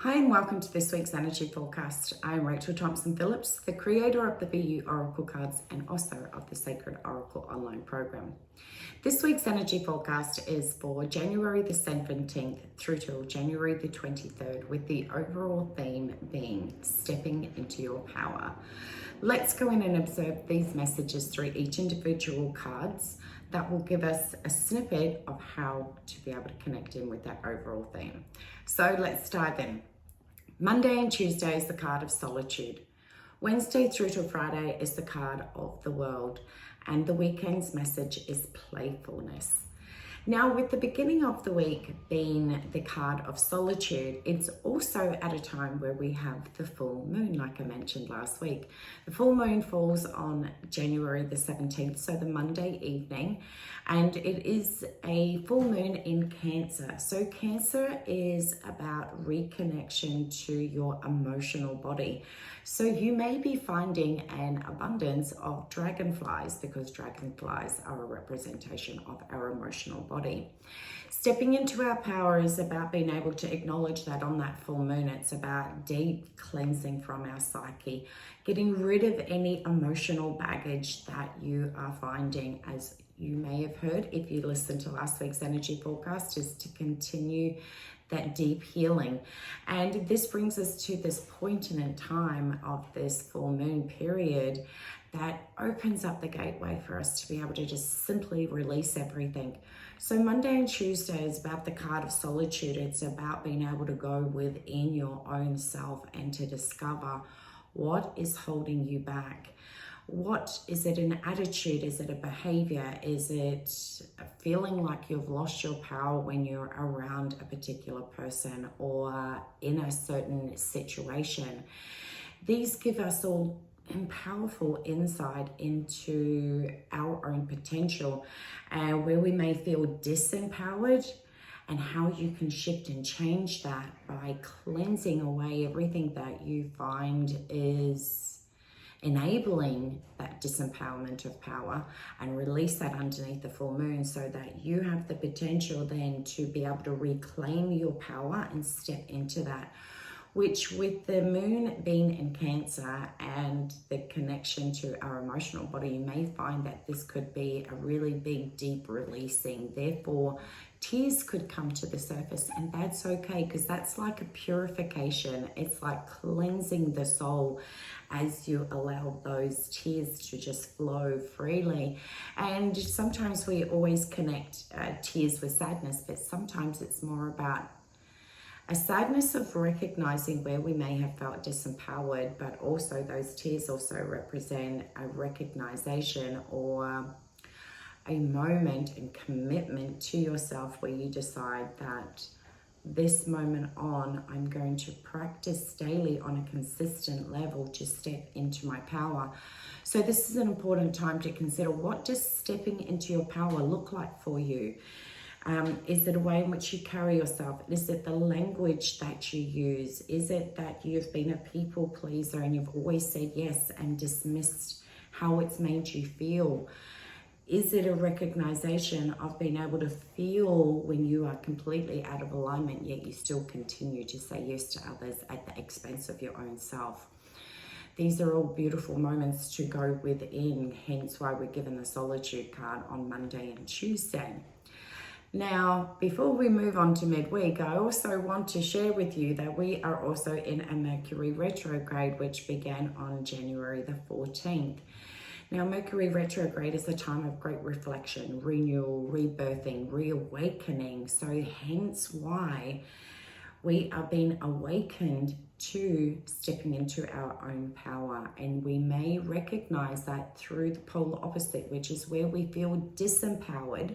Hi and welcome to this week's energy forecast. I'm Rachel Thompson Phillips, the creator of the VU Oracle cards and also of the Sacred Oracle online program. This week's energy forecast is for January the 17th through till January the 23rd, with the overall theme being stepping into your power. Let's go in and observe these messages through each individual cards that will give us a snippet of how to be able to connect in with that overall theme. So let's dive in. Monday and Tuesday is the card of solitude. Wednesday through to Friday is the card of the world. And the weekend's message is playfulness. Now, with the beginning of the week being the card of solitude, it's also at a time where we have the full moon, like I mentioned last week. The full moon falls on January the 17th, so the Monday evening, and it is a full moon in Cancer. So Cancer is about reconnection to your emotional body. So you may be finding an abundance of dragonflies, because dragonflies are a representation of our emotional body. Stepping into our power is about being able to acknowledge that on that full moon. It's about deep cleansing from our psyche, getting rid of any emotional baggage that you are finding. As you may have heard if you listened to last week's energy forecast, is to continue that deep healing. And this brings us to this point in time of this full moon period that opens up the gateway for us to be able to just simply release everything. So Monday and Tuesday is about the card of solitude. It's about being able to go within your own self and to discover what is holding you back. What is it, an attitude? Is it a behavior? Is it a feeling like you've lost your power when you're around a particular person or in a certain situation? These give us all powerful insight into our own potential, where we may feel disempowered, and how you can shift and change that by cleansing away everything that you find is enabling that disempowerment of power, and release that underneath the full moon, so that you have the potential then to be able to reclaim your power and step into that. Which, with the moon being in Cancer and the connection to our emotional body, you may find that this could be a really big, deep releasing. Therefore, tears could come to the surface, and that's okay, because that's like a purification. It's like cleansing the soul as you allow those tears to just flow freely. And sometimes we always connect tears with sadness, but sometimes it's more about a sadness of recognizing where we may have felt disempowered, but also those tears also represent a recognition or a moment and commitment to yourself, where you decide that this moment on, I'm going to practice daily on a consistent level to step into my power. So this is an important time to consider, what does stepping into your power look like for you? Is it a way in which you carry yourself? Is it the language that you use? Is it that you've been a people pleaser and you've always said yes and dismissed how it's made you feel? Is it a recognition of being able to feel when you are completely out of alignment, yet you still continue to say yes to others at the expense of your own self? These are all beautiful moments to go within, hence why we're given the solitude card on Monday and Tuesday. Now, before we move on to midweek, I also want to share with you that we are also in a Mercury retrograde, which began on January the 14th. Now, Mercury retrograde is a time of great reflection, renewal, rebirthing, reawakening. So hence why we are being awakened to stepping into our own power. And we may recognize that through the polar opposite, which is where we feel disempowered.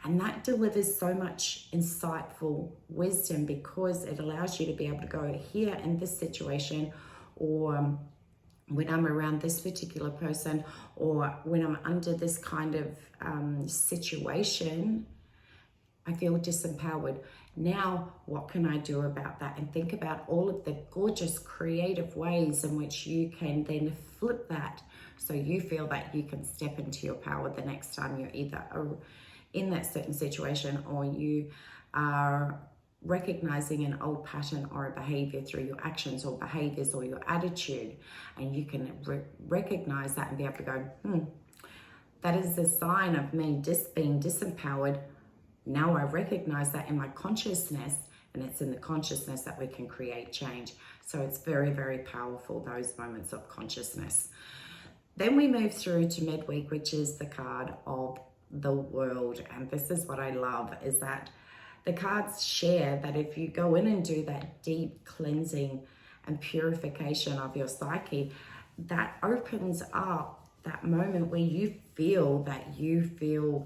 And that delivers so much insightful wisdom, because it allows you to be able to go, here in this situation, or when I'm around this particular person, or when I'm under this kind of situation, I feel disempowered. Now, what can I do about that? And think about all of the gorgeous creative ways in which you can then flip that, so you feel that you can step into your power the next time you're either in that certain situation, or you are recognizing an old pattern or a behavior through your actions or behaviors or your attitude, and you can recognize that and be able to go, that is a sign of me being disempowered. Now I recognize that in my consciousness, and it's in the consciousness that we can create change. So it's very, very powerful, those moments of consciousness. Then we move through to midweek, which is the card of the world. And this is what I love, is that the cards share that if you go in and do that deep cleansing and purification of your psyche, that opens up that moment where you feel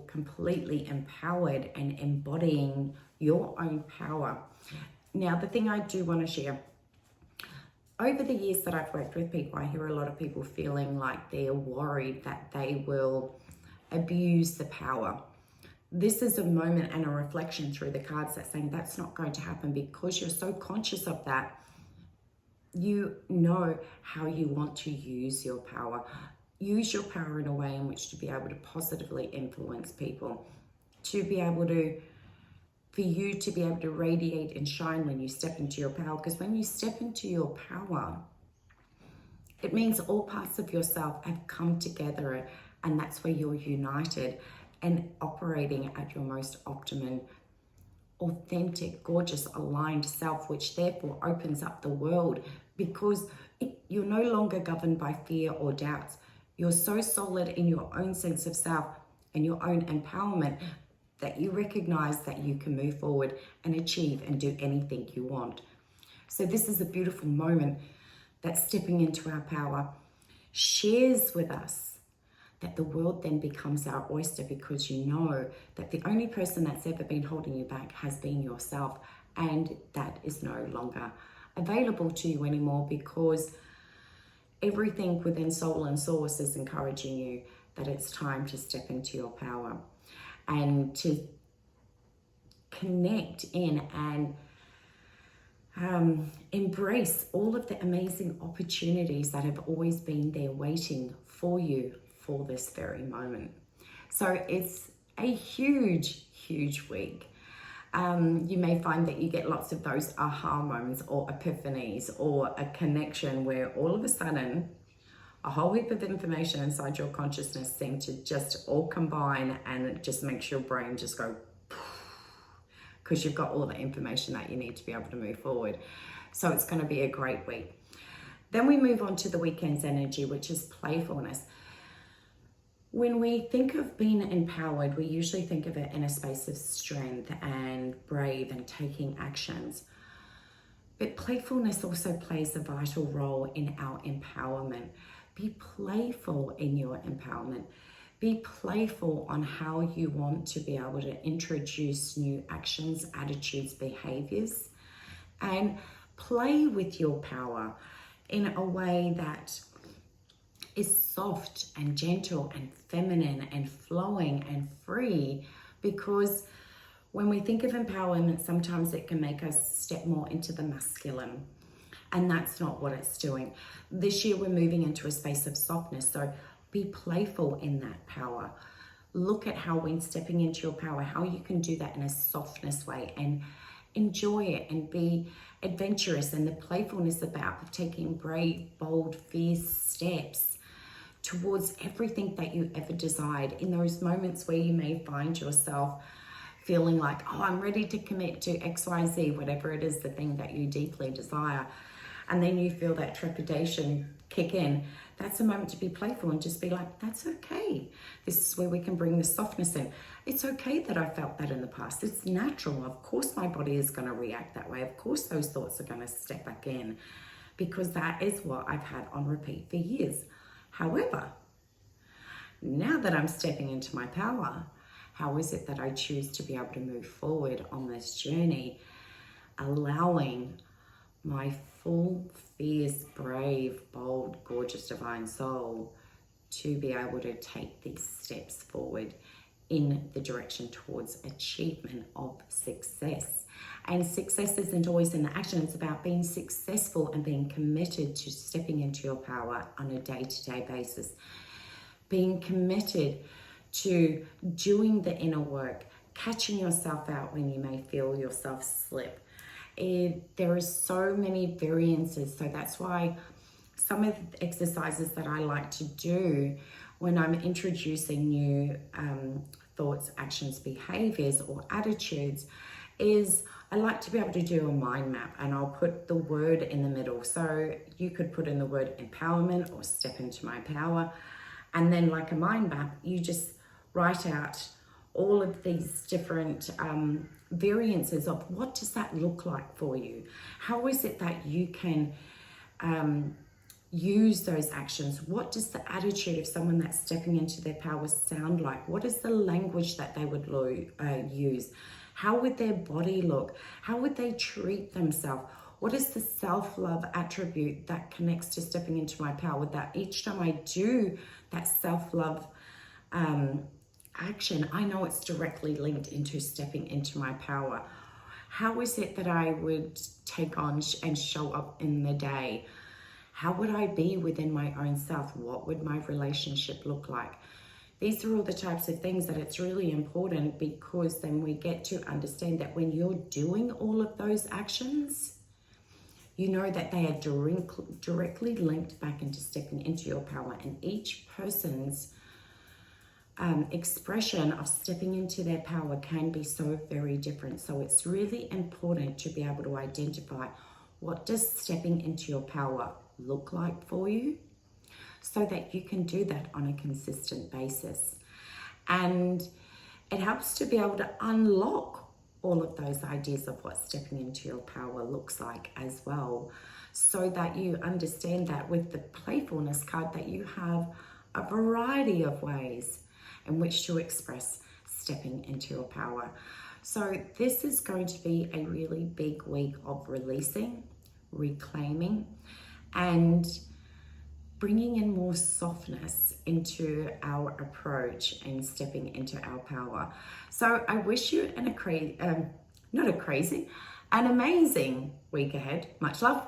completely empowered and embodying your own power. Now, the thing I do want to share, over the years that I've worked with people, I hear a lot of people feeling like they're worried that they will abuse the power. This is a moment and a reflection through the cards that's saying that's not going to happen, because you're so conscious of that. You know how you want to use your power. Use your power in a way in which to be able to positively influence people, to be able to, for you to be able to radiate and shine when you step into your power. Because when you step into your power, it means all parts of yourself have come together, and that's where you're united and operating at your most optimum, authentic, gorgeous, aligned self, which therefore opens up the world, because you're no longer governed by fear or doubts. You're so solid in your own sense of self and your own empowerment that you recognize that you can move forward and achieve and do anything you want. So this is a beautiful moment that stepping into our power shares with us, that the world then becomes our oyster, because you know that the only person that's ever been holding you back has been yourself, and that is no longer available to you anymore, because everything within soul and source is encouraging you that it's time to step into your power and to connect in and embrace all of the amazing opportunities that have always been there waiting for you for this very moment. So it's a huge, huge week. You may find that you get lots of those aha moments or epiphanies, or a connection where all of a sudden a whole heap of information inside your consciousness seems to just all combine, and it just makes your brain just go, because you've got all the information that you need to be able to move forward. So it's going to be a great week. Then we move on to the weekend's energy, which is playfulness. When we think of being empowered, we usually think of it in a space of strength and brave and taking actions. But playfulness also plays a vital role in our empowerment. Be playful in your empowerment. Be playful on how you want to be able to introduce new actions, attitudes, behaviors, and play with your power in a way that is soft and gentle and feminine and flowing and free. Because when we think of empowerment, sometimes it can make us step more into the masculine, and that's not what it's doing. This year we're moving into a space of softness, so be playful in that power. Look at how, when stepping into your power, how you can do that in a softness way and enjoy it and be adventurous. And the playfulness about taking brave, bold, fierce steps towards everything that you ever desired, in those moments where you may find yourself feeling like, oh, I'm ready to commit to XYZ, whatever it is, the thing that you deeply desire. And then you feel that trepidation kick in. That's a moment to be playful and just be like, that's okay. This is where we can bring the softness in. It's okay that I felt that in the past. It's natural. Of course my body is going to react that way. Of course those thoughts are going to step back in, because that is what I've had on repeat for years. However, now that I'm stepping into my power, how is it that I choose to be able to move forward on this journey, allowing my full, fierce, brave, bold, gorgeous, divine soul to be able to take these steps forward in the direction towards achievement of success. And success isn't always in the action. It's about being successful and being committed to stepping into your power on a day-to-day basis. Being committed to doing the inner work, catching yourself out when you may feel yourself slip, there are so many variances. So that's why some of the exercises that I like to do when I'm introducing new thoughts, actions, behaviors, or attitudes is I like to be able to do a mind map, and I'll put the word in the middle. So you could put in the word empowerment or step into my power. And then like a mind map, you just write out all of these different variances of what does that look like for you? How is it that you can use those actions? What does the attitude of someone that's stepping into their power sound like? What is the language that they would use? How would their body look? How would they treat themselves? What is the self-love attribute that connects to stepping into my power? That each time I do that self-love action, I know it's directly linked into stepping into my power. How is it that I would take on and show up in the day? How would I be within my own self? What would my relationship look like? These are all the types of things that it's really important, because then we get to understand that when you're doing all of those actions, you know that they are directly linked back into stepping into your power. And each person's expression of stepping into their power can be so very different. So it's really important to be able to identify, what does stepping into your power look like for you, so that you can do that on a consistent basis. And it helps to be able to unlock all of those ideas of what stepping into your power looks like as well, so that you understand that with the playfulness card, that you have a variety of ways in which to express stepping into your power. So this is going to be a really big week of releasing, reclaiming, and bringing in more softness into our approach and stepping into our power. So I wish you an amazing week ahead. Much love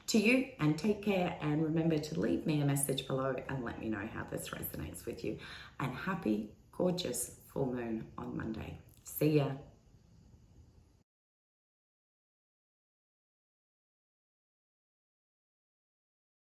to you, and take care. And remember to leave me a message below and let me know how this resonates with you. And happy, gorgeous full moon on Monday. See ya.